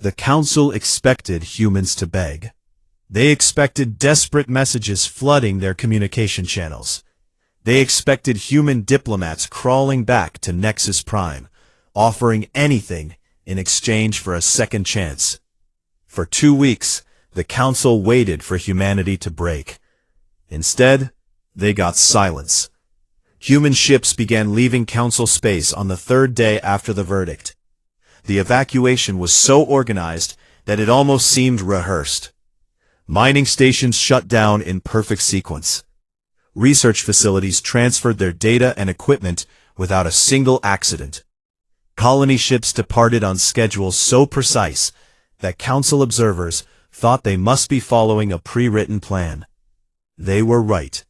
The Council expected humans to beg. They expected desperate messages flooding their communication channels. They expected human diplomats crawling back to Nexus Prime, offering anything in exchange for a second chance. For 2 weeks, the Council waited for humanity to break. Instead, they got silence. Human ships began leaving Council space on the 3rd day after the verdict. The evacuation was so organized that it almost seemed rehearsed. Mining stations shut down in perfect sequence. Research facilities transferred their data and equipment without a single accident. Colony ships departed on schedules so precise that Council observers thought they must be following a pre-written plan. They were right.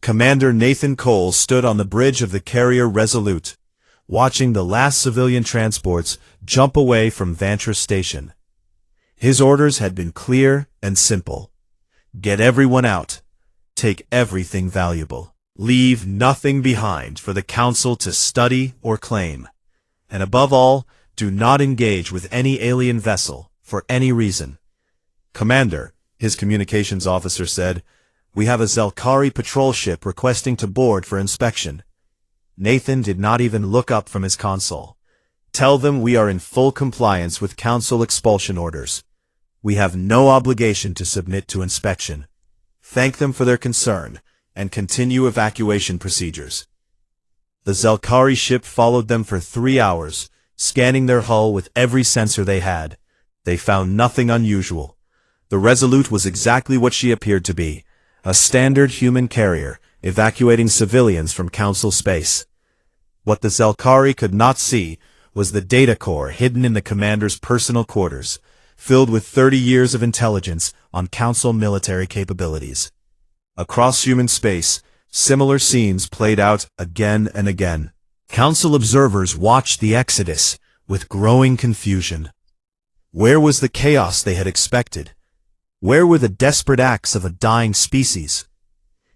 Commander Nathan Cole stood on the bridge of the carrier Resolute, watching the last civilian transports jump away from Vantress Station. His orders had been clear and simple. Get everyone out. Take everything valuable. Leave nothing behind for the Council to study or claim. And above all, do not engage with any alien vessel for any reason. Commander, his communications officer said, we have a Zelkari patrol ship requesting to board for inspection. Nathan did not even look up from his console. Tell them we are in full compliance with Council expulsion orders. We have no obligation to submit to inspection. Thank them for their concern, and continue evacuation procedures. The Zelkari ship followed them for 3 hours, scanning their hull with every sensor they had. They found nothing unusual. The Resolute was exactly what she appeared to be, a standard human carrier, evacuating civilians from Council space. What the Zelkari could not see was the data core hidden in the commander's personal quarters, filled with 30 years of intelligence on Council military capabilities. Across human space, similar scenes played out again and again. Council observers watched the exodus with growing confusion. Where was the chaos they had expected? Where were the desperate acts of a dying species?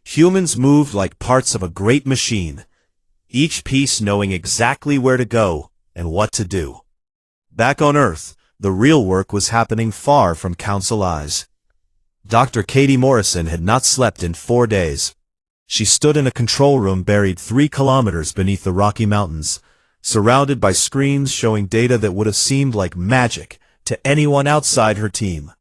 Humans moved like parts of a great machine, each piece knowing exactly where to go and what to do. Back on Earth, the real work was happening far from Council eyes. Dr. Katie Morrison had not slept in 4 days. She stood in a control room buried 3 kilometers beneath the Rocky Mountains, surrounded by screens showing data that would have seemed like magic to anyone outside her team.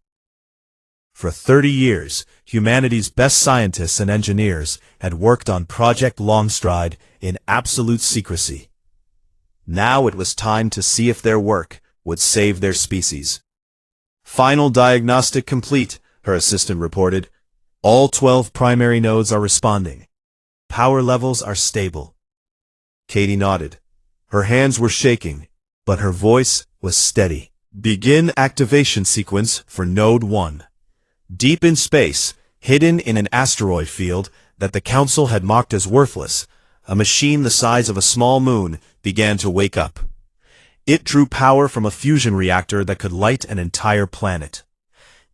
For 30 years, humanity's best scientists and engineers had worked on Project Longstride in absolute secrecy. Now it was time to see if their work would save their species. Final diagnostic complete, her assistant reported. All 12 primary nodes are responding. Power levels are stable. Katie nodded. Her hands were shaking, but her voice was steady. Begin activation sequence for Node 1. Deep in space, hidden in an asteroid field that the Council had marked as worthless, a machine the size of a small moon began to wake up. It drew power from a fusion reactor that could light an entire planet.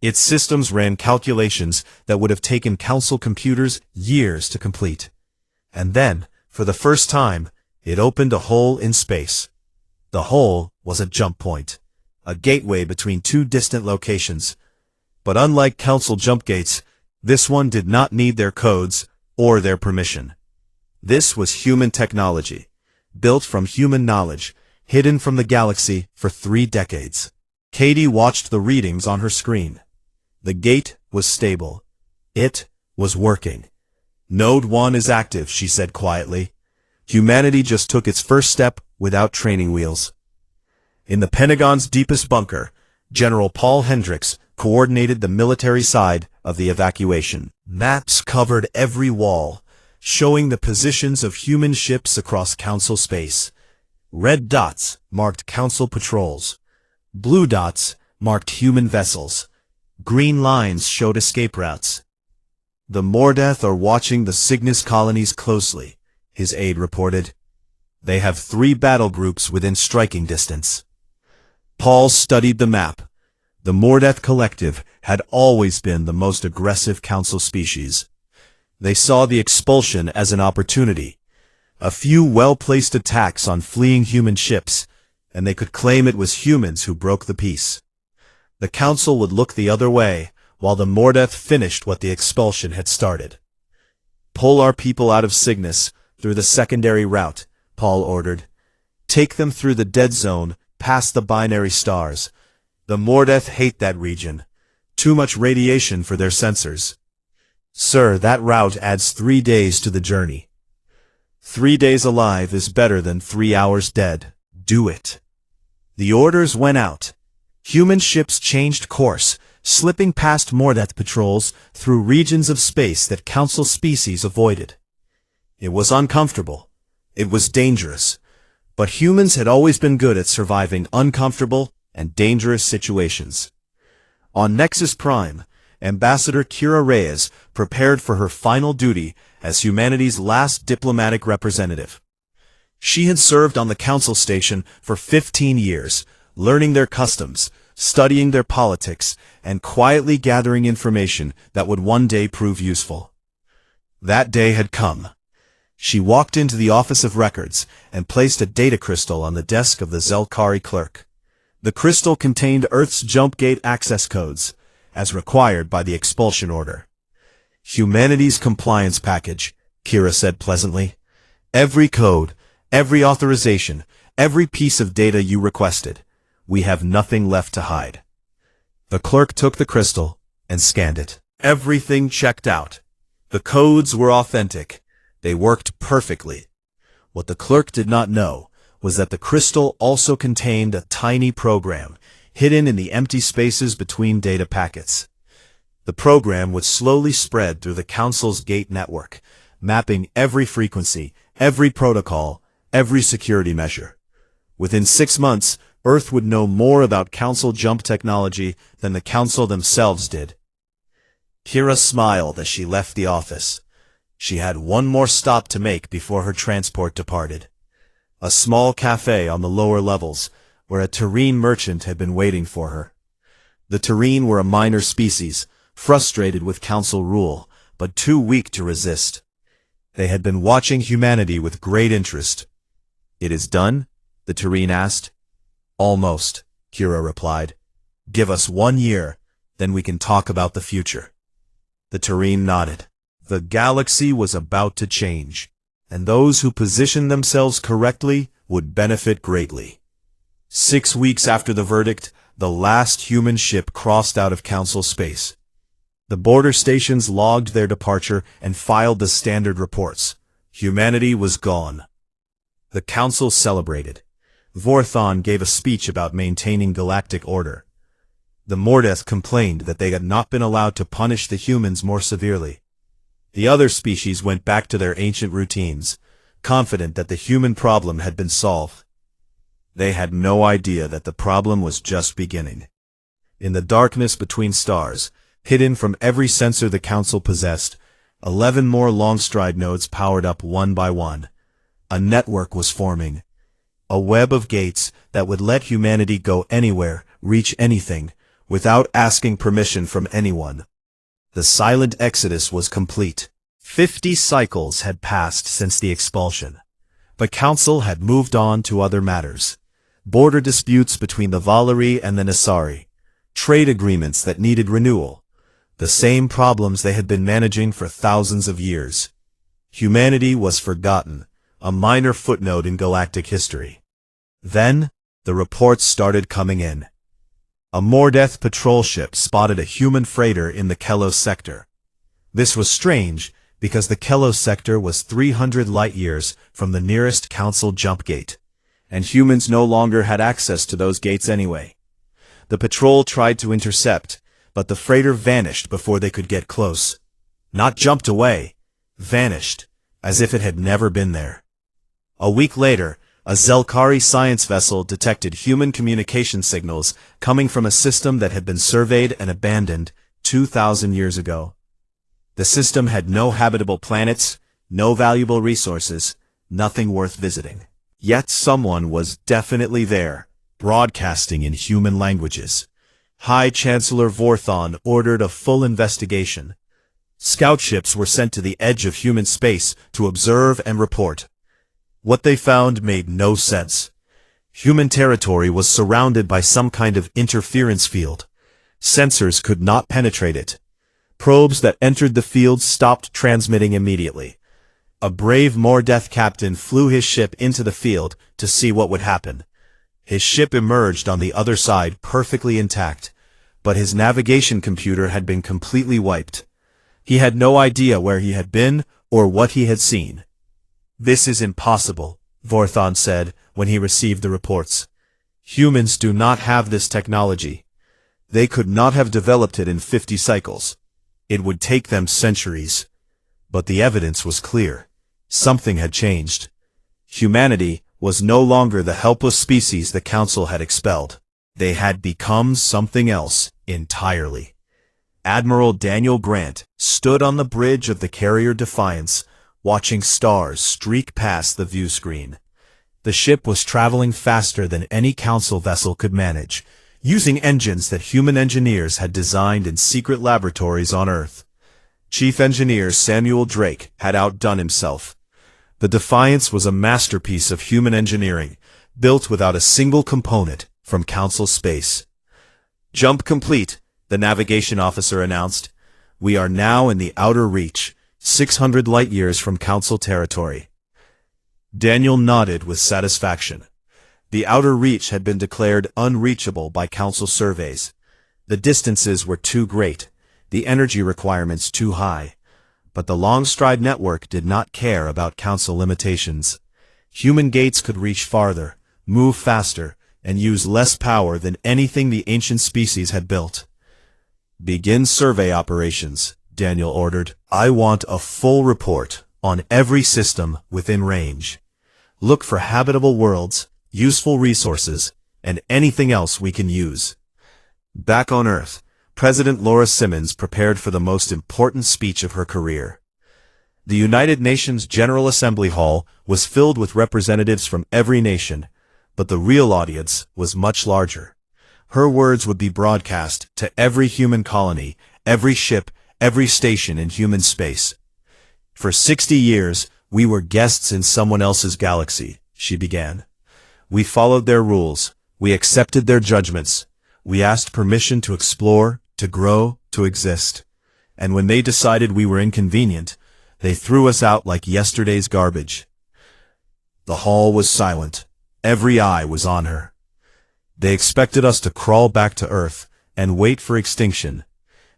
Its systems ran calculations that would have taken Council computers years to complete. And then, for the first time, it opened a hole in space. The hole was a jump point, a gateway between 2 distant locations. But unlike Council jump gates, this one did not need their codes or their permission. This was human technology, built from human knowledge, hidden from the galaxy for 3 decades. Katie watched the readings on her screen. The gate was stable. It was working. Node 1 is active, she said quietly. Humanity just took its first step without training wheels. In the Pentagon's deepest bunker, General Paul Hendricks coordinated the military side of the evacuation. Maps covered every wall, showing the positions of human ships across Council space. Red dots marked Council patrols. Blue dots marked human vessels. Green lines showed escape routes. The Mordeth are watching the Cygnus colonies closely, his aide reported. They have 3 battle groups within striking distance. Paul studied the map. The Mordeth Collective had always been the most aggressive Council species. They saw the expulsion as an opportunity. A few well-placed attacks on fleeing human ships, and they could claim it was humans who broke the peace. The council would look the other way, while the Mordeth finished what the expulsion had started. "Pull our people out of Cygnus, through the secondary route," Paul ordered. "Take them through the dead zone, past the binary stars. The Mordeth hate that region. Too much radiation for their sensors." "Sir, that route adds 3 days to the journey." 3 days alive is better than 3 hours dead. Do it." The orders went out. Human ships changed course, slipping past Mordeth patrols through regions of space that Council species avoided. It was uncomfortable. It was dangerous. But humans had always been good at surviving uncomfortable and dangerous situations. On Nexus Prime, Ambassador Kira Reyes prepared for her final duty as humanity's last diplomatic representative. She had served on the Council station for 15 years, learning their customs, studying their politics, and quietly gathering information that would one day prove useful. That day had come. She walked into the Office of Records and placed a data crystal on the desk of the Zelkari clerk. The crystal contained Earth's jump gate access codes, as required by the expulsion order. "Humanity's compliance package," Kira said pleasantly. "Every code, every authorization, every piece of data you requested. We have nothing left to hide." The clerk took the crystal and scanned it. Everything checked out. The codes were authentic. They worked perfectly. What the clerk did not know was that the crystal also contained a tiny program, hidden in the empty spaces between data packets. The program would slowly spread through the Council's gate network, mapping every frequency, every protocol, every security measure. Within 6 months, Earth would know more about Council jump technology than the Council themselves did. Kira smiled as she left the office. She had one more stop to make before her transport departed. A small cafe on the lower levels, where a Terrene merchant had been waiting for her. The Terrene were a minor species, frustrated with Council rule, but too weak to resist. They had been watching humanity with great interest. "It is done?" the Terrene asked. "Almost," Kira replied. "Give us 1 year, then we can talk about the future." The Terrene nodded. The galaxy was about to change, and those who positioned themselves correctly would benefit greatly. 6 weeks after the verdict, the last human ship crossed out of Council space. The border stations logged their departure and filed the standard reports. Humanity was gone. The Council celebrated. Vorthon gave a speech about maintaining galactic order. The Mordeth complained that they had not been allowed to punish the humans more severely. The other species went back to their ancient routines, confident that the human problem had been solved. They had no idea that the problem was just beginning. In the darkness between stars, hidden from every sensor the Council possessed, 11 more Longstride nodes powered up one by one. A network was forming. A web of gates that would let humanity go anywhere, reach anything, without asking permission from anyone. The silent exodus was complete. 50 cycles had passed since the expulsion. The Council had moved on to other matters. Border disputes between the Valeri and the Nassari. Trade agreements that needed renewal. The same problems they had been managing for thousands of years. Humanity was forgotten, a minor footnote in galactic history. Then, the reports started coming in. A Mordeth patrol ship spotted a human freighter in the Kelos sector. This was strange, because the Kelos sector was 300 light-years from the nearest Council jump gate, and humans no longer had access to those gates anyway. The patrol tried to intercept, but the freighter vanished before they could get close. Not jumped away, vanished, as if it had never been there. A week later, a Zelkari science vessel detected human communication signals coming from a system that had been surveyed and abandoned 2,000 years ago. The system had no habitable planets, no valuable resources, nothing worth visiting. Yet someone was definitely there, broadcasting in human languages. High Chancellor Vorthon ordered a full investigation. Scout ships were sent to the edge of human space to observe and report. What they found made no sense. Human territory was surrounded by some kind of interference field. Sensors could not penetrate it. Probes that entered the field stopped transmitting immediately. A brave Mordeth captain flew his ship into the field to see what would happen. His ship emerged on the other side perfectly intact, but his navigation computer had been completely wiped. He had no idea where he had been or what he had seen. "This is impossible," Vorthon said when he received the reports. "Humans do not have this technology. They could not have developed it in 50 cycles. It would take them centuries." But the evidence was clear. Something had changed. Humanity was no longer the helpless species the Council had expelled. They had become something else entirely. Admiral Daniel Grant stood on the bridge of the carrier Defiance, watching stars streak past the view screen. The ship was traveling faster than any Council vessel could manage, using engines that human engineers had designed in secret laboratories on Earth. Chief Engineer Samuel Drake had outdone himself. The Defiance was a masterpiece of human engineering, built without a single component from Council space. "Jump complete," the navigation officer announced. "We are now in the outer reach, 600 light-years from Council territory." Daniel nodded with satisfaction. The outer reach had been declared unreachable by Council surveys. The distances were too great, the energy requirements too high. But the Longstride network did not care about Council limitations. Human gates could reach farther, move faster, and use less power than anything the ancient species had built. "Begin survey operations," Daniel ordered. "I want a full report on every system within range. Look for habitable worlds, useful resources, and anything else we can use." Back on Earth, President Laura Simmons prepared for the most important speech of her career. The United Nations General Assembly Hall was filled with representatives from every nation, but the real audience was much larger. Her words would be broadcast to every human colony, every ship, every station in human space. "For 60 years, we were guests in someone else's galaxy," she began. "We followed their rules, we accepted their judgments, we asked permission to explore, to grow, to exist. And when they decided we were inconvenient, they threw us out like yesterday's garbage." The hall was silent. Every eye was on her. They expected us to crawl back to Earth and wait for extinction.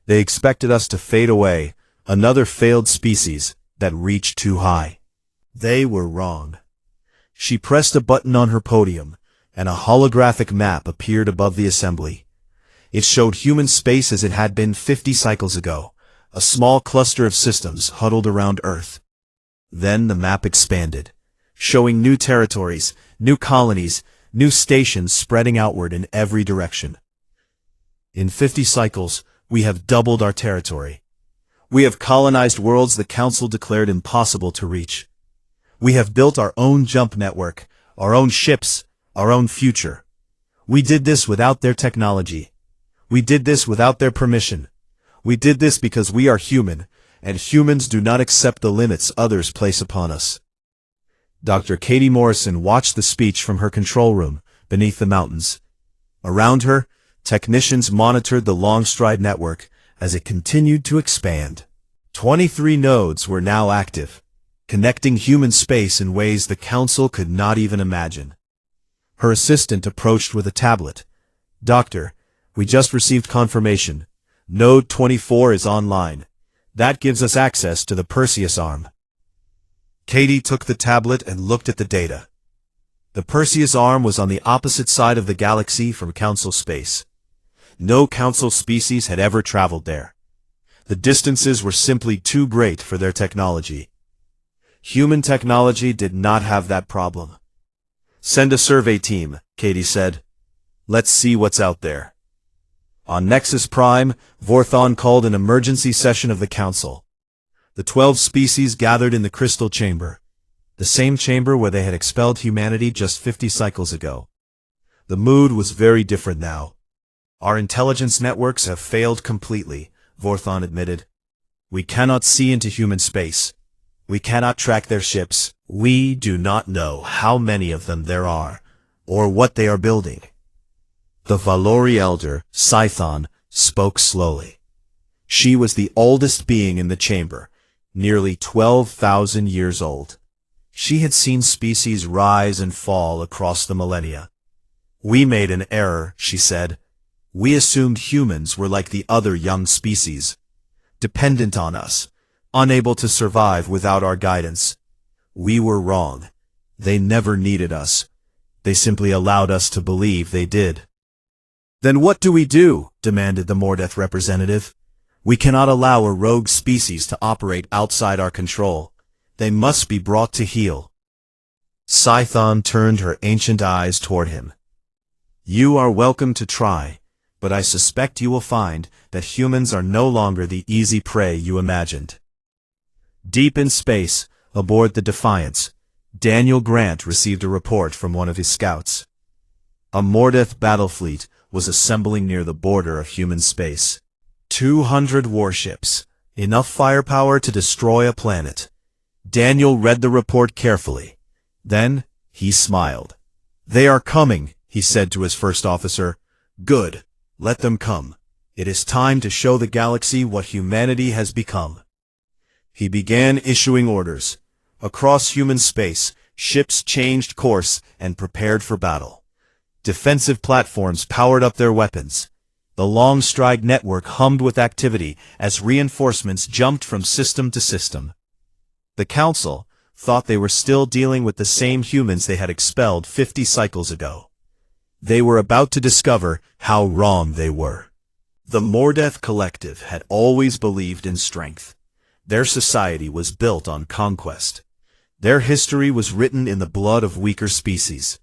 They expected us to fade away, another failed species that reached too high. They were wrong. She pressed a button on her podium, and a holographic map appeared above the assembly. It showed human space as it had been 50 cycles ago, a small cluster of systems huddled around Earth. Then the map expanded, showing new territories, new colonies, new stations spreading outward in every direction. "In 50 cycles, we have doubled our territory. We have colonized worlds the Council declared impossible to reach. We have built our own jump network, our own ships, our own future. We did this without their technology. We did this without their permission. We did this because we are human, and humans do not accept the limits others place upon us." Dr. Katie Morrison watched the speech from her control room, beneath the mountains. Around her, technicians monitored the Longstride network as it continued to expand. 23 nodes were now active, connecting human space in ways the Council could not even imagine. Her assistant approached with a tablet. "Doctor, we just received confirmation. Node 24 is online. That gives us access to the Perseus arm." Katie took the tablet and looked at the data. The Perseus arm was on the opposite side of the galaxy from Council space. No Council species had ever traveled there. The distances were simply too great for their technology. Human technology did not have that problem. "Send a survey team," Katie said. "Let's see what's out there." On Nexus Prime, Vorthon called an emergency session of the Council. The 12 species gathered in the Crystal Chamber, the same chamber where they had expelled humanity just 50 cycles ago. The mood was very different now. "Our intelligence networks have failed completely," Vorthon admitted. "We cannot see into human space. We cannot track their ships. We do not know how many of them there are, or what they are building." The Valori elder, Scython, spoke slowly. She was the oldest being in the chamber, nearly 12,000 years old. She had seen species rise and fall across the millennia. "We made an error," she said. "We assumed humans were like the other young species, dependent on us, unable to survive without our guidance. We were wrong. They never needed us. They simply allowed us to believe they did." "Then what do we do?" demanded the Mordeth representative. "We cannot allow a rogue species to operate outside our control. They must be brought to heel." Scython turned her ancient eyes toward him. "You are welcome to try, but I suspect you will find that humans are no longer the easy prey you imagined." Deep in space, aboard the Defiance, Daniel Grant received a report from one of his scouts. A Mordeth battle fleet was assembling near the border of human space. 200 warships, enough firepower to destroy a planet. Daniel read the report carefully. Then, he smiled. "They are coming," he said to his first officer. "Good. Let them come. It is time to show the galaxy what humanity has become." He began issuing orders. Across human space, ships changed course and prepared for battle. Defensive platforms powered up their weapons. The long stride network hummed with activity as reinforcements jumped from system to system. The Council thought they were still dealing with the same humans they had expelled 50 cycles ago. They were about to discover how wrong they were. The Mordeth Collective had always believed in strength. Their society was built on conquest. Their history was written in the blood of weaker species.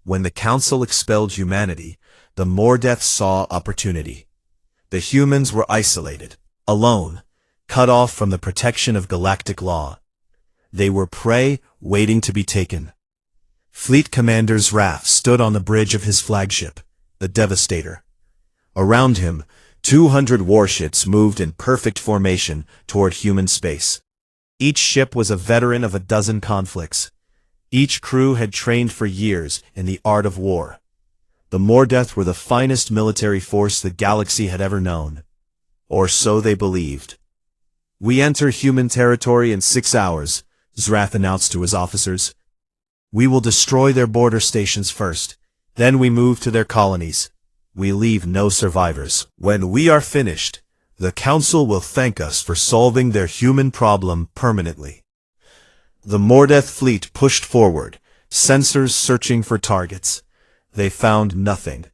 When the Council expelled humanity, the Mordeth saw opportunity. The humans were isolated, alone, cut off from the protection of galactic law. They were prey waiting to be taken. Fleet Commander Zrath stood on the bridge of his flagship, the Devastator. Around him, 200 warships moved in perfect formation toward human space. Each ship was a veteran of a dozen conflicts. Each crew had trained for years in the art of war. The Mordeth were the finest military force the galaxy had ever known. Or so they believed. "We enter human territory in 6 hours, Zrath announced to his officers. "We will destroy their border stations first, then we move to their colonies. We leave no survivors. When we are finished, the Council will thank us for solving their human problem permanently." The Mordeth fleet pushed forward, sensors searching for targets. They found nothing.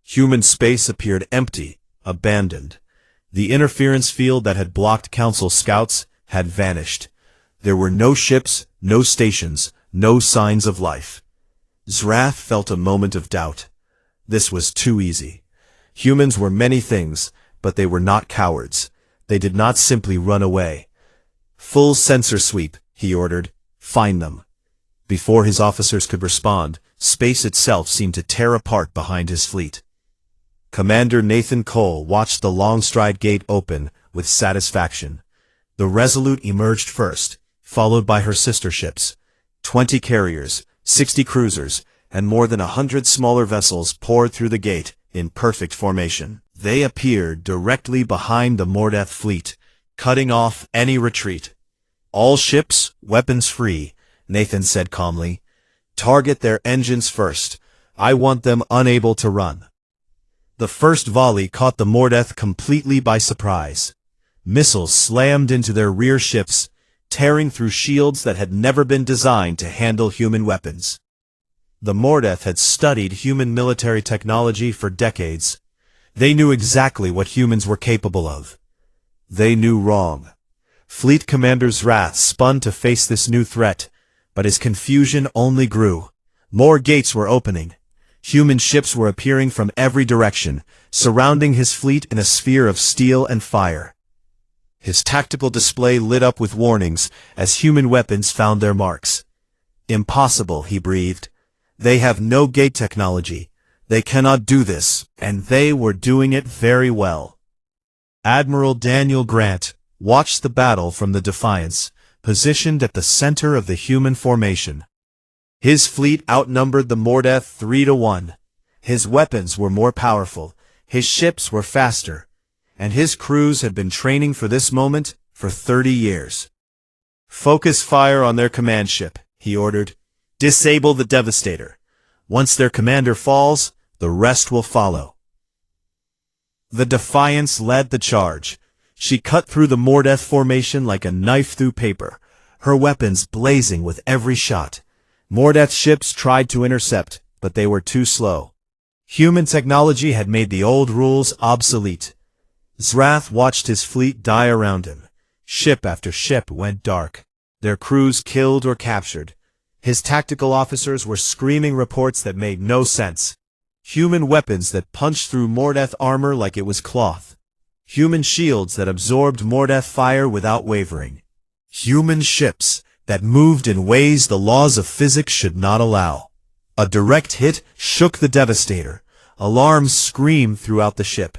Human space appeared empty, abandoned. The interference field that had blocked Council scouts had vanished. There were no ships, no stations, no signs of life. Zrath felt a moment of doubt. This was too easy. Humans were many things, but they were not cowards. They did not simply run away. "Full sensor sweep," he ordered. "Find them." Before his officers could respond, space itself seemed to tear apart behind his fleet. Commander Nathan Cole watched the long stride gate open with satisfaction. The Resolute emerged first, followed by her sister ships. 20 carriers, 60 cruisers, and more than 100 smaller vessels poured through the gate in perfect formation. They appeared directly behind the Mordeth fleet, cutting off any retreat. "All ships, weapons free," Nathan said calmly. "Target their engines first. I want them unable to run." The first volley caught the Mordeth completely by surprise. Missiles slammed into their rear ships, tearing through shields that had never been designed to handle human weapons. The Mordeth had studied human military technology for decades. They knew exactly what humans were capable of. They knew wrong. Fleet Commander Zrath spun to face this new threat, but his confusion only grew. More gates were opening. Human ships were appearing from every direction, surrounding his fleet in a sphere of steel and fire. His tactical display lit up with warnings as human weapons found their marks. "Impossible," he breathed. "They have no gate technology. They cannot do this," and they were doing it very well. Admiral Daniel Grant watched the battle from the Defiance, positioned at the center of the human formation. His fleet outnumbered the Mordeth 3-1. His weapons were more powerful, His ships were faster, and his crews had been training for this moment for 30 years. "Focus fire on their command ship," he ordered. "Disable the Devastator. Once their commander falls, the rest will follow." The Defiance led the charge. She cut through the Mordeth formation like a knife through paper, her weapons blazing with every shot. Mordeth ships tried to intercept, but they were too slow. Human technology had made the old rules obsolete. Zrath watched his fleet die around him. Ship after ship went dark, their crews killed or captured. His tactical officers were screaming reports that made no sense. Human weapons that punched through Mordeth armor like it was cloth. Human shields that absorbed Mordeth fire without wavering. Human ships that moved in ways the laws of physics should not allow. A direct hit shook the Devastator. Alarms screamed throughout the ship.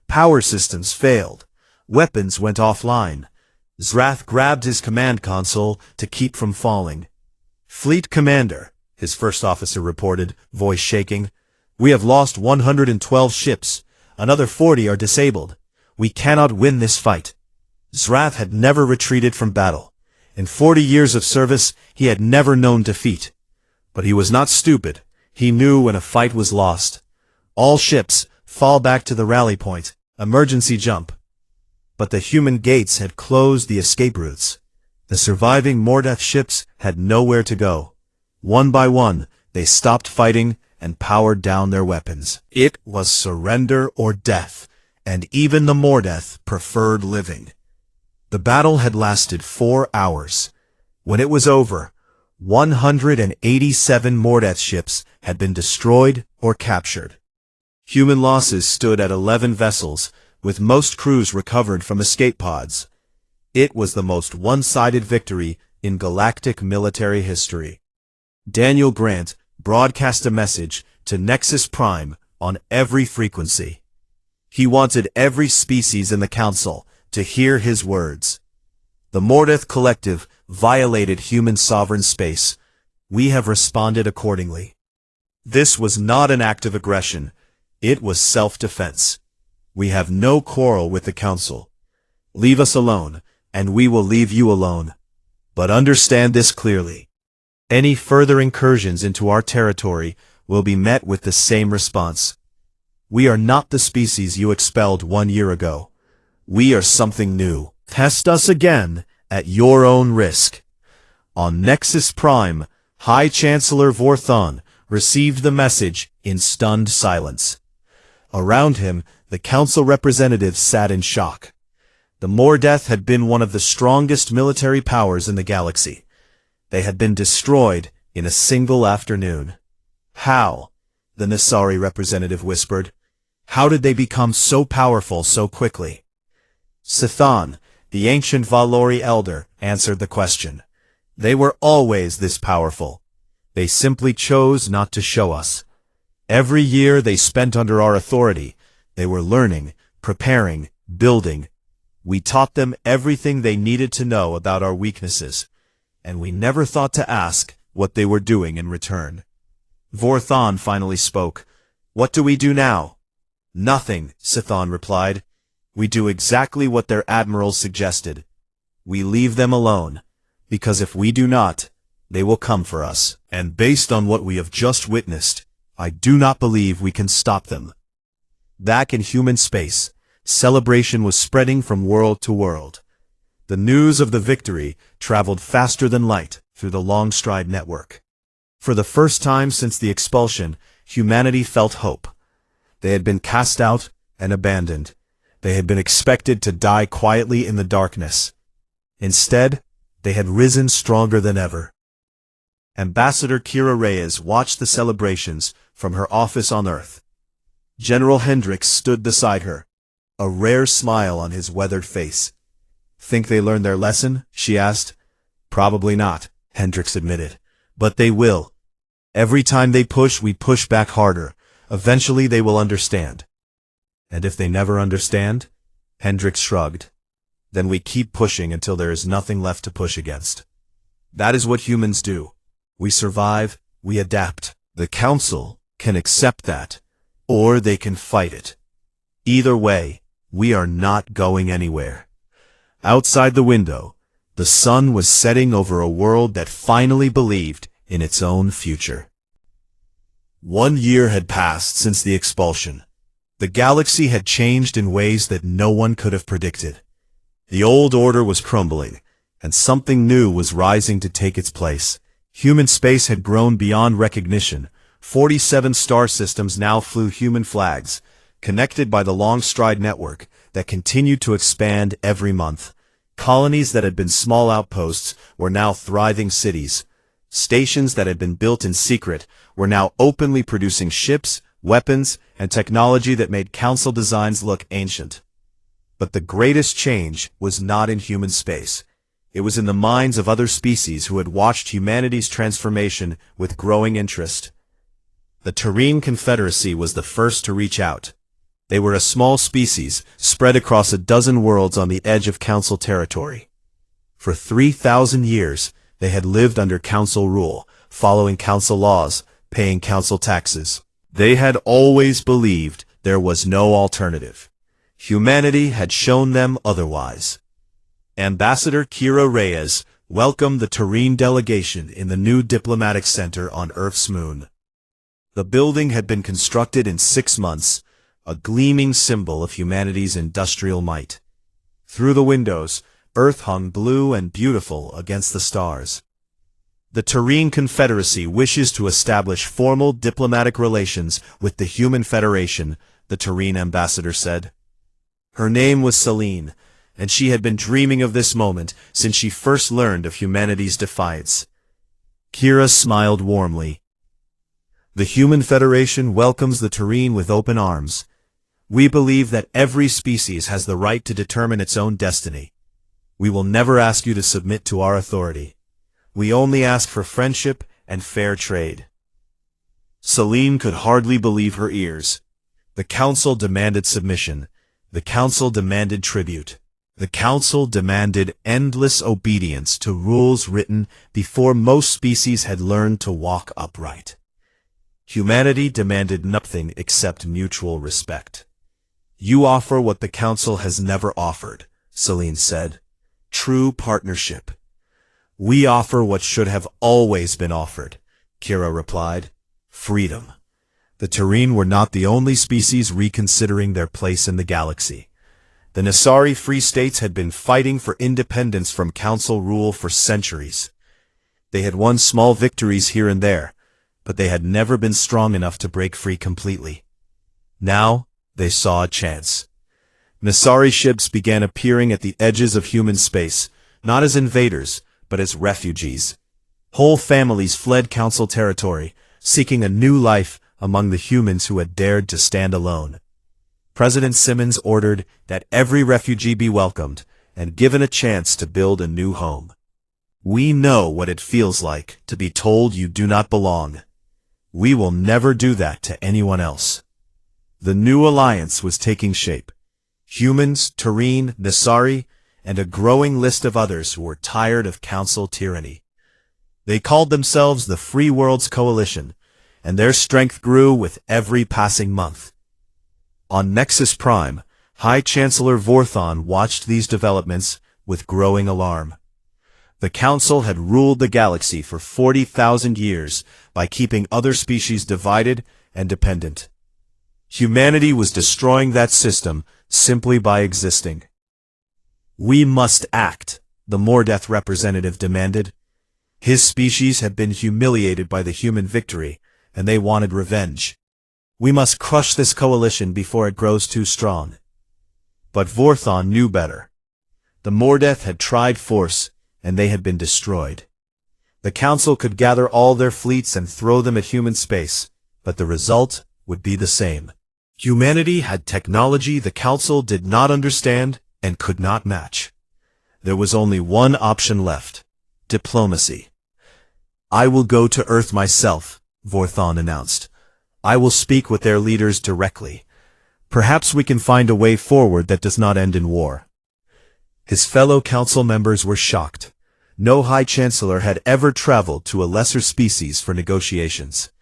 Power systems failed. Weapons went offline. Zrath grabbed his command console to keep from falling. "Fleet Commander," his first officer reported, voice shaking. "We have lost 112 ships. Another 40 are disabled. We cannot win this fight." Zrath had never retreated from battle. In 40 years of service, he had never known defeat. But he was not stupid. He knew when a fight was lost. All ships, fall back to the rally point. Emergency jump. But the human gates had closed the escape routes. The surviving Mordeth ships had nowhere to go. One by one, they stopped fighting and powered down their weapons. It was surrender or death, and even the Mordeth preferred living. The battle had lasted 4 hours. When it was over, 187 Mordeth ships had been destroyed or captured. Human losses stood at 11 vessels, with most crews recovered from escape pods. It was the most one-sided victory in galactic military history. Daniel Grant broadcast a message to Nexus Prime on every frequency. He wanted every species in the Council to hear his words. The Mordeth Collective violated human sovereign space. We have responded accordingly. This was not an act of aggression. It was self-defense. We have no quarrel with the Council. Leave us alone, and we will leave you alone. But understand this clearly. Any further incursions into our territory will be met with the same response. We are not the species you expelled 1 year ago. We are something new. Test us again at your own risk. On Nexus Prime, High Chancellor Vorthon received the message in stunned silence. Around him, the Council representatives sat in shock. The Mordeth had been one of the strongest military powers in the galaxy. They had been destroyed in a single afternoon. How? The Nasari representative whispered. How did they become so powerful so quickly? Sithan, the ancient Valori elder, answered the question. They were always this powerful. They simply chose not to show us. Every year they spent under our authority, they were learning, preparing, building. We taught them everything they needed to know about our weaknesses, and we never thought to ask what they were doing in return. Vorthon finally spoke. What do we do now? Nothing, Sithan replied. We do exactly what their admirals suggested. We leave them alone, because if we do not, they will come for us. And based on what we have just witnessed, I do not believe we can stop them. Back in human space, celebration was spreading from world to world. The news of the victory traveled faster than light through the Longstride network. For the first time since the expulsion, humanity felt hope. They had been cast out and abandoned. They had been expected to die quietly in the darkness. Instead, they had risen stronger than ever. Ambassador Kira Reyes watched the celebrations from her office on Earth. General Hendricks stood beside her, a rare smile on his weathered face. Think they learned their lesson? She asked. Probably not, Hendricks admitted. But they will. Every time they push, we push back harder. Eventually they will understand. And if they never understand? Hendricks shrugged. Then we keep pushing until there is nothing left to push against. That is what humans do. We survive, we adapt. The Council can accept that, or they can fight it. Either way, we are not going anywhere. Outside the window, the sun was setting over a world that finally believed in its own future. 1 year had passed since the expulsion. The galaxy had changed in ways that no one could have predicted. The old order was crumbling, and something new was rising to take its place. Human space had grown beyond recognition. 47 star systems now flew human flags, connected by the long stride network that continued to expand every month. Colonies that had been small outposts were now thriving cities. Stations that had been built in secret were now openly producing ships, weapons, and technology that made council designs look ancient. But the greatest change was not in human space. It was in the minds of other species who had watched humanity's transformation with growing interest. The Terrene Confederacy was the first to reach out. They were a small species, spread across a dozen worlds on the edge of Council territory. For 3,000 years, they had lived under Council rule, following Council laws, paying Council taxes. They had always believed there was no alternative. Humanity had shown them otherwise. Ambassador Kira Reyes welcomed the Terrene delegation in the new diplomatic center on Earth's moon. The building had been constructed in 6 months, a gleaming symbol of humanity's industrial might. Through the windows, Earth hung blue and beautiful against the stars. The Terrene Confederacy wishes to establish formal diplomatic relations with the Human Federation, the Terrene ambassador said. Her name was Celine, and she had been dreaming of this moment since she first learned of humanity's defiance. Kira smiled warmly. The Human Federation welcomes the Terrene with open arms. We believe that every species has the right to determine its own destiny. We will never ask you to submit to our authority. We only ask for friendship and fair trade. Celine could hardly believe her ears. The Council demanded submission. The Council demanded tribute. The Council demanded endless obedience to rules written before most species had learned to walk upright. Humanity demanded nothing except mutual respect. You offer what the Council has never offered, Celine said. True partnership. We offer what should have always been offered, Kira replied. Freedom. The Terrene were not the only species reconsidering their place in the galaxy. The Nasari Free States had been fighting for independence from Council rule for centuries. They had won small victories here and there, but they had never been strong enough to break free completely. Now, they saw a chance. Nasari ships began appearing at the edges of human space, not as invaders, but as refugees. Whole families fled Council territory, seeking a new life among the humans who had dared to stand alone. President Simmons ordered that every refugee be welcomed and given a chance to build a new home. We know what it feels like to be told you do not belong. We will never do that to anyone else. The new alliance was taking shape. Humans, Terrene, Nasari, and a growing list of others who were tired of Council tyranny. They called themselves the Free Worlds Coalition, and their strength grew with every passing month. On Nexus Prime, High Chancellor Vorthon watched these developments with growing alarm. The Council had ruled the galaxy for 40,000 years by keeping other species divided and dependent. Humanity was destroying that system simply by existing. We must act, the Mordeth representative demanded. His species had been humiliated by the human victory, and they wanted revenge. We must crush this coalition before it grows too strong. But Vorthon knew better. The Mordeth had tried force, and they had been destroyed. The Council could gather all their fleets and throw them at human space, but the result would be the same. Humanity had technology the Council did not understand and could not match. There was only one option left: diplomacy. I will go to Earth myself, Vorthon announced. I will speak with their leaders directly. Perhaps we can find a way forward that does not end in war. His fellow Council members were shocked. No High Chancellor had ever traveled to a lesser species for negotiations.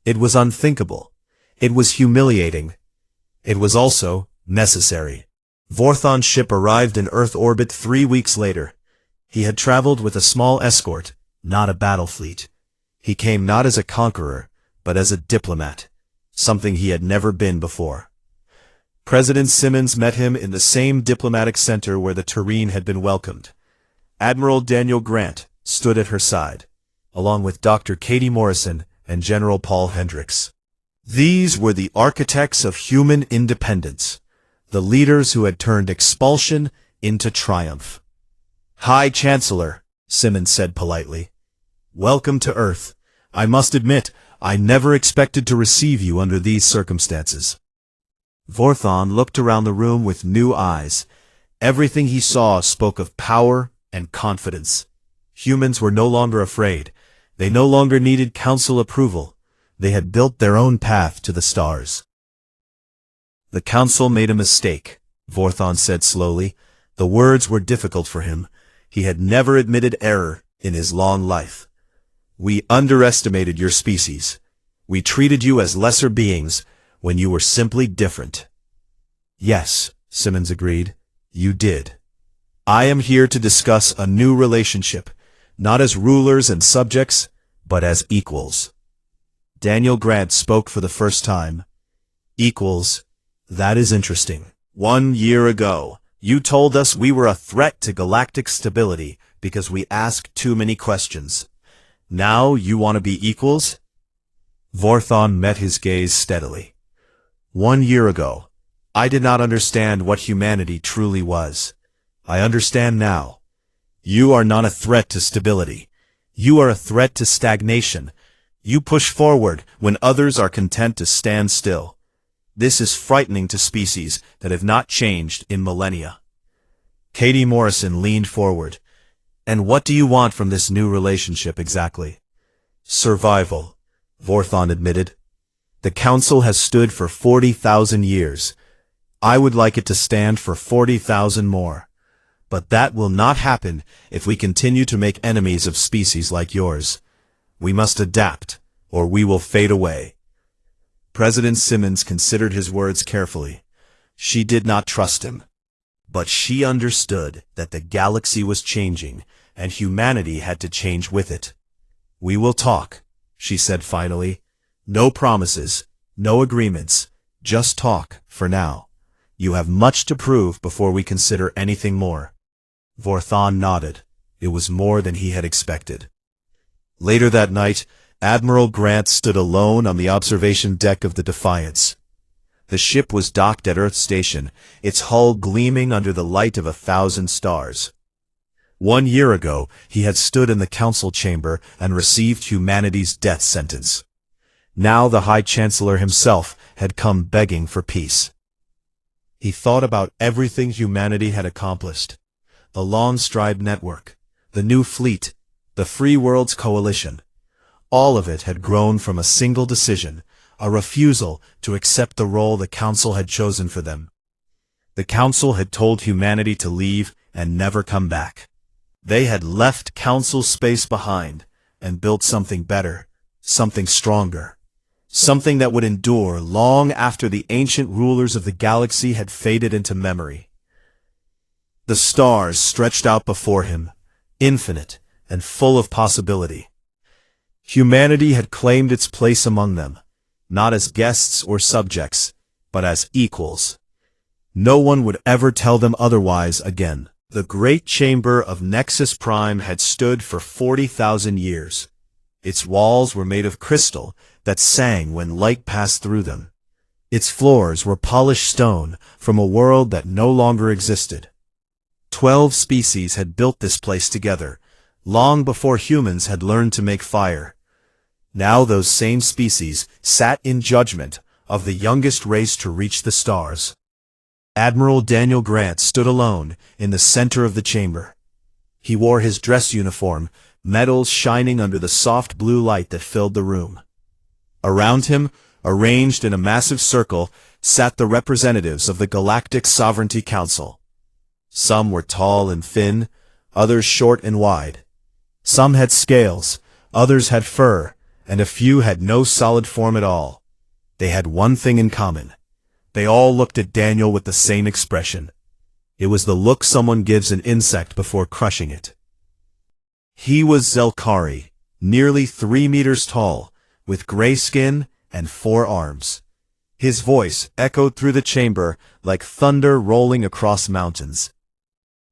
It was unthinkable. It was humiliating. It was also Necessary. Vorthon's ship arrived in Earth orbit 3 weeks later. He had traveled with a small escort, not a battle fleet. He came not as a conqueror, but as a diplomat, something he had never been before. President Simmons met him in the same diplomatic center where the Terrene had been welcomed. Admiral Daniel Grant stood at her side, along with Dr. Katie Morrison and General Paul Hendricks. These were the architects of human independence, the leaders who had turned expulsion into triumph. "High Chancellor," Simmons said politely, "welcome to Earth. I must admit, I never expected to receive you under these circumstances." Vorthon looked around the room with new eyes. Everything he saw spoke of power and confidence. Humans were no longer afraid. They no longer needed council approval. They had built their own path to the stars. "The council made a mistake," Vorthon said slowly. The words were difficult for him. He had never admitted error in his long life. "We underestimated your species. We treated you as lesser beings when you were simply different." "Yes," Simmons agreed, "you did. I am here to discuss a new relationship, not as rulers and subjects, but as equals." Daniel Grant spoke for the first time. "Equals, that is interesting. 1 year ago, you told us we were a threat to galactic stability because we asked too many questions. Now you want to be equals?" Vorthon met his gaze steadily. 1 year ago, I did not understand what humanity truly was. I understand now. You are not a threat to stability. You are a threat to stagnation. You push forward when others are content to stand still. This is frightening to species that have not changed in millennia. Katie Morrison leaned forward. "And what do you want from this new relationship exactly?" "Survival," Vorthon admitted. "The Council has stood for 40,000 years. I would like it to stand for 40,000 more. But that will not happen if we continue to make enemies of species like yours. We must adapt, or we will fade away." President Simmons considered his words carefully. She did not trust him. But she understood that the galaxy was changing, and humanity had to change with it. "We will talk," she said finally. "No promises, no agreements, just talk for now. You have much to prove before we consider anything more." Vorthon nodded. It was more than he had expected. Later that night, Admiral Grant stood alone on the observation deck of the Defiance. The ship was docked at Earth Station, its hull gleaming under the light of 1,000 stars. 1 year ago, he had stood in the council chamber and received humanity's death sentence. Now the High Chancellor himself had come begging for peace. He thought about everything humanity had accomplished. The Long Stride Network, the new fleet, the Free Worlds Coalition. All of it had grown from a single decision, a refusal to accept the role the Council had chosen for them. The Council had told humanity to leave and never come back. They had left Council space behind and built something better, something stronger, something that would endure long after the ancient rulers of the galaxy had faded into memory. The stars stretched out before him, infinite and full of possibility. Humanity had claimed its place among them, not as guests or subjects, but as equals. No one would ever tell them otherwise again. The great chamber of Nexus Prime had stood for 40,000 years. Its walls were made of crystal that sang when light passed through them. Its floors were polished stone from a world that no longer existed. 12 species had built this place together, long before humans had learned to make fire. Now those same species sat in judgment of the youngest race to reach the stars. Admiral Daniel Grant stood alone in the center of the chamber. He wore his dress uniform, metals shining under the soft blue light that filled the room. Around him, arranged in a massive circle, sat the representatives of the Galactic Sovereignty Council. Some were tall and thin, others short and wide. Some had scales, others had fur, and a few had no solid form at all. They had one thing in common. They all looked at Daniel with the same expression. It was the look someone gives an insect before crushing it. He was Zelkari, nearly 3 meters tall, with gray skin and 4 arms. His voice echoed through the chamber like thunder rolling across mountains.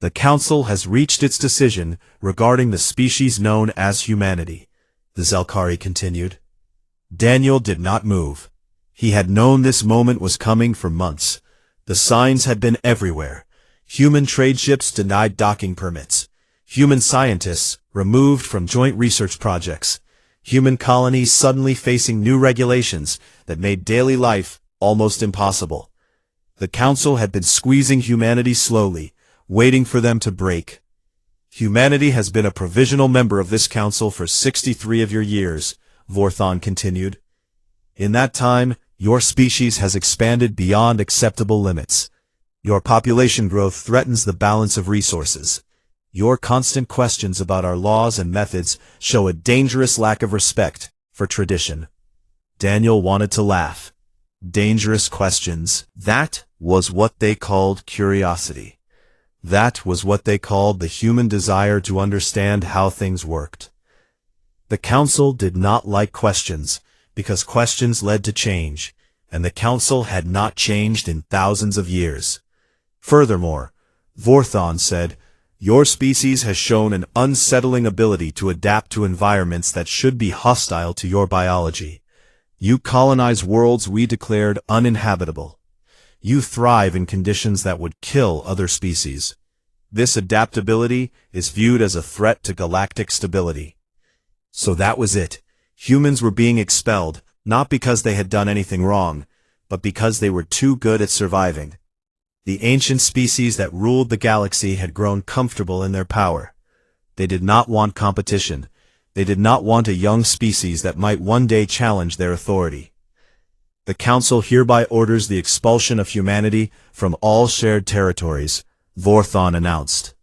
The Council has reached its decision regarding the species known as humanity, the Zelkari continued. Daniel did not move. He had known this moment was coming for months. The signs had been everywhere. Human trade ships denied docking permits. Human scientists removed from joint research projects. Human colonies suddenly facing new regulations that made daily life almost impossible. The Council had been squeezing humanity slowly, waiting for them to break. Humanity has been a provisional member of this Council for 63 of your years, Vorthon continued. In that time, your species has expanded beyond acceptable limits. Your population growth threatens the balance of resources. Your constant questions about our laws and methods show a dangerous lack of respect for tradition. Daniel wanted to laugh. Dangerous questions. That was what they called curiosity. That was what they called the human desire to understand how things worked. The Council did not like questions, because questions led to change, and the Council had not changed in thousands of years. Furthermore, Vorthon said, your species has shown an unsettling ability to adapt to environments that should be hostile to your biology. You colonize worlds we declared uninhabitable. You thrive in conditions that would kill other species. This adaptability is viewed as a threat to galactic stability. So that was it. Humans were being expelled, not because they had done anything wrong, but because they were too good at surviving. The ancient species that ruled the galaxy had grown comfortable in their power. They did not want competition. They did not want a young species that might one day challenge their authority. The Council hereby orders the expulsion of humanity from all shared territories, Vorthon announced.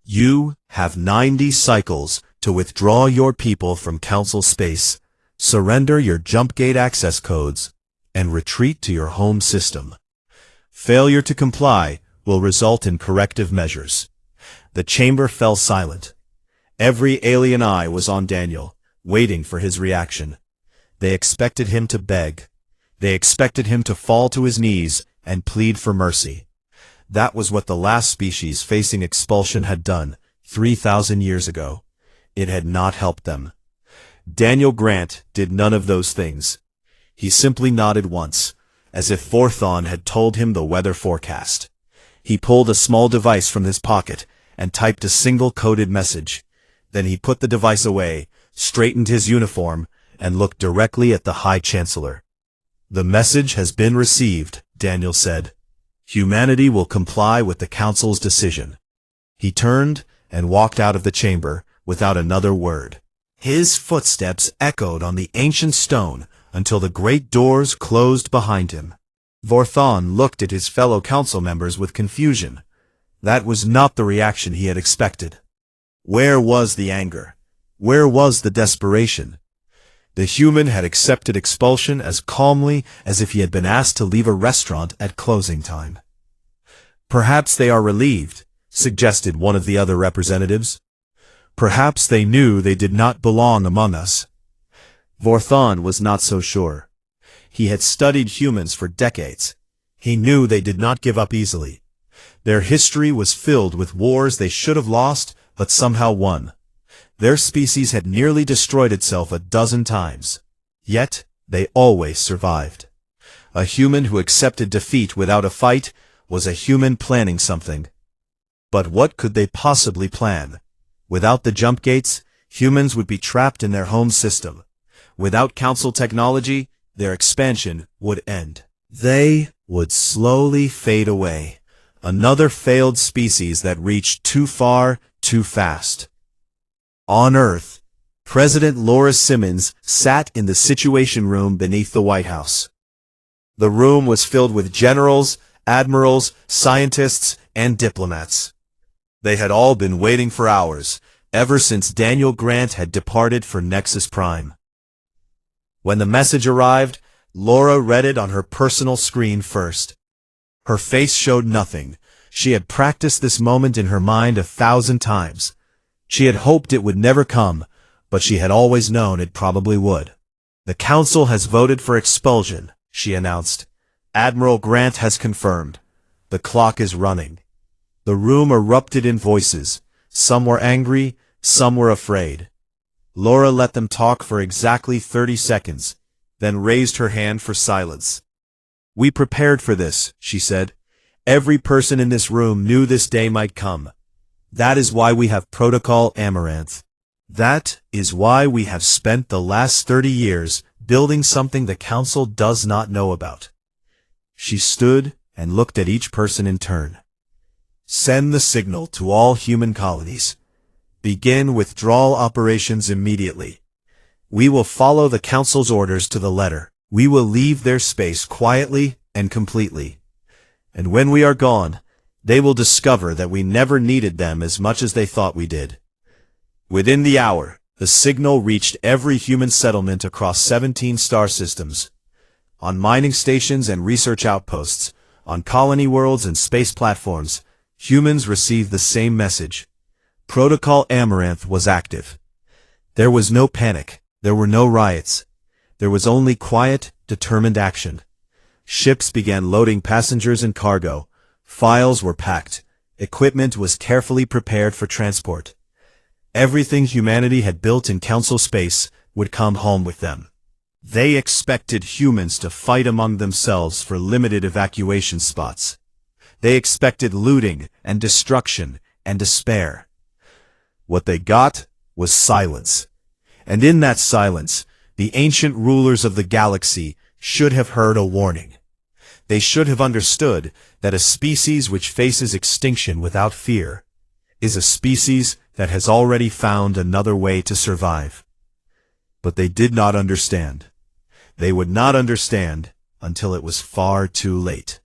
You have 90 cycles to withdraw your people from Council space, surrender your jump gate access codes, and retreat to your home system. Failure to comply will result in corrective measures. The chamber fell silent. Every alien eye was on Daniel, waiting for his reaction. They expected him to beg. They expected him to fall to his knees and plead for mercy. That was what the last species facing expulsion had done 3,000 years ago. It had not helped them. Daniel Grant did none of those things. He simply nodded once, as if Vorthon had told him the weather forecast. He pulled a small device from his pocket and typed a single coded message. Then he put the device away, straightened his uniform, and looked directly at the High Chancellor. The message has been received, Daniel said. Humanity will comply with the Council's decision. He turned and walked out of the chamber without another word. His footsteps echoed on the ancient stone until the great doors closed behind him. Vorthon looked at his fellow council members with confusion. That was not the reaction he had expected. Where was the anger? Where was the desperation? The human had accepted expulsion as calmly as if he had been asked to leave a restaurant at closing time. Perhaps they are relieved, suggested one of the other representatives. Perhaps they knew they did not belong among us. Vorthon was not so sure. He had studied humans for decades. He knew they did not give up easily. Their history was filled with wars they should have lost, but somehow won. Their species had nearly destroyed itself a dozen times. Yet, they always survived. A human who accepted defeat without a fight was a human planning something. But what could they possibly plan? Without the jump gates, humans would be trapped in their home system. Without council technology, their expansion would end. They would slowly fade away. Another failed species that reached too far, too fast. On Earth, President Laura Simmons sat in the Situation Room beneath the White House. The room was filled with generals, admirals, scientists, and diplomats. They had all been waiting for hours, ever since Daniel Grant had departed for Nexus Prime. When the message arrived, Laura read it on her personal screen first. Her face showed nothing. She had practiced this moment in her mind 1,000 times. She had hoped it would never come, but she had always known it probably would. "The Council has voted for expulsion," she announced. "Admiral Grant has confirmed. The clock is running." The room erupted in voices. Some were angry, some were afraid. Laura let them talk for exactly 30 seconds, then raised her hand for silence. "We prepared for this," she said. "Every person in this room knew this day might come. That is why we have Protocol Amaranth. That is why we have spent the last 30 years building something the Council does not know about." She stood and looked at each person in turn. "Send the signal to all human colonies. Begin withdrawal operations immediately. We will follow the Council's orders to the letter. We will leave their space quietly and completely. And when we are gone, they will discover that we never needed them as much as they thought we did." Within the hour, the signal reached every human settlement across 17 star systems. On mining stations and research outposts, on colony worlds and space platforms, humans received the same message. Protocol Amaranth was active. There was no panic. There were no riots. There was only quiet, determined action. Ships began loading passengers and cargo. Files were packed. Equipment was carefully prepared for transport. Everything humanity had built in Council space would come home with them. They expected humans to fight among themselves for limited evacuation spots. They expected looting and destruction and despair. What they got was silence. And in that silence, the ancient rulers of the galaxy should have heard a warning. They should have understood that a species which faces extinction without fear is a species that has already found another way to survive. But they did not understand. They would not understand until it was far too late.